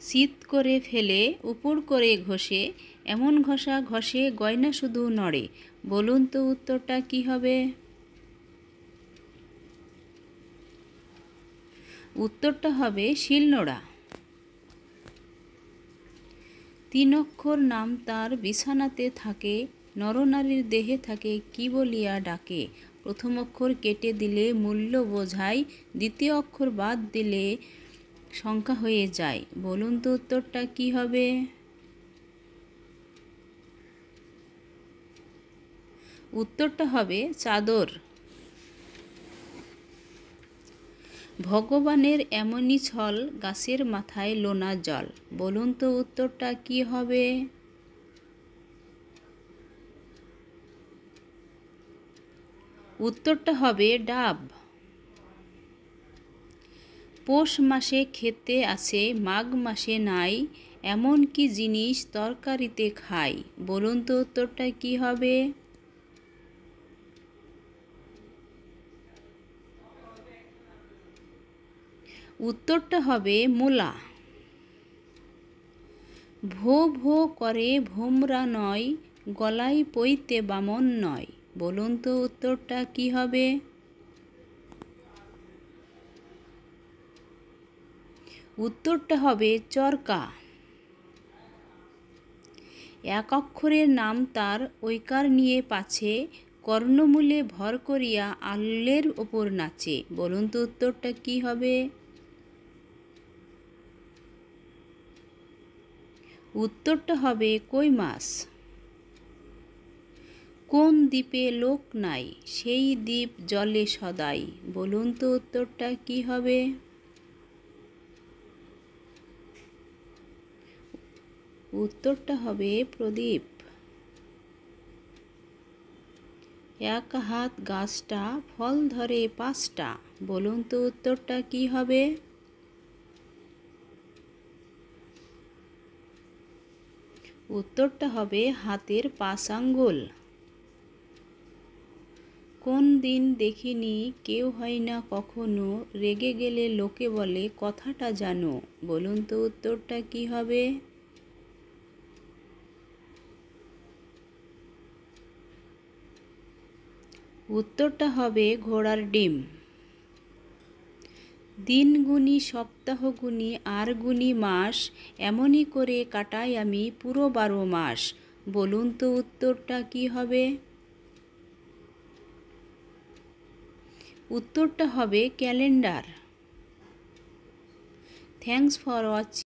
শীত করে ফেলে উপর করে ঘষে, এমন ঘষা ঘষে গয়না শুধু নড়ে। বলুন তো উত্তরটা কি হবে? উত্তরটা হবে শিলনোড়া। 3 অক্ষর নাম তার বিছানাতে থাকে, নরনারীর দেহে থাকে কি বলিয়া ডাকে। প্রথম অক্ষর কেটে দিলে মূল্য বোঝায়, দ্বিতীয় অক্ষর বাদ দিলে সংখ্যা হয়ে যায়। বলুন তো উত্তরটা কি হবে? উত্তরটা হবে চাদর। ভগবানের এমনই ছল, গাছের মাথায় লোনা জল। বলুন তো উত্তরটা কি হবে? উত্তরটা হবে ডাব। পৌষ মাসে খেতে আছে, মাঘ মাসে নাই, এমন কি জিনিস তরকারিতে খাই। বলুন তো উত্তরটা কি হবে? উত্তরটা হবে মূলা। ভো ভো করে ভোমরা নয়, গলায় পইতে বামন নয়। বলুন তো উত্তরটা কি হবে? উত্তরটা হবে চরকা। এক অক্ষরের নাম তার, ঐকার নিয়ে পাছে, কর্ণমূলে ভর করিয়া আল্লের ওপর নাচে। বলুন তো উত্তরটা কি হবে? উত্তরটা হবে কই মাছ। কোন দ্বীপে লোক নাই, সেই দ্বীপ জলে সদাই। বলুন তো উত্তরটা কি হবে? উত্তরটা হবে প্রদীপ। এক হাত গাছটা, ফল ধরে 5টা। বলুন তো উত্তরটা কি হবে? উত্তরটা হবে হাতের 5 আঙ্গুল। কোন দিন দেখিনি কেউ হয় না কখনো, রেগে গেলে লোকে বলে কথাটা জানো। বলুন তো উত্তরটা কি হবে? উত্তরটা হবে ঘোড়ার ডিম। দিন গুনি সপ্তাহ গুনি আর গুনি মাস, এমনই করে কাটাই আমি পুরো 12 মাস। বলুন তো উত্তরটা কি হবে? উত্তরটা হবে ক্যালেন্ডার। Thanks for watching.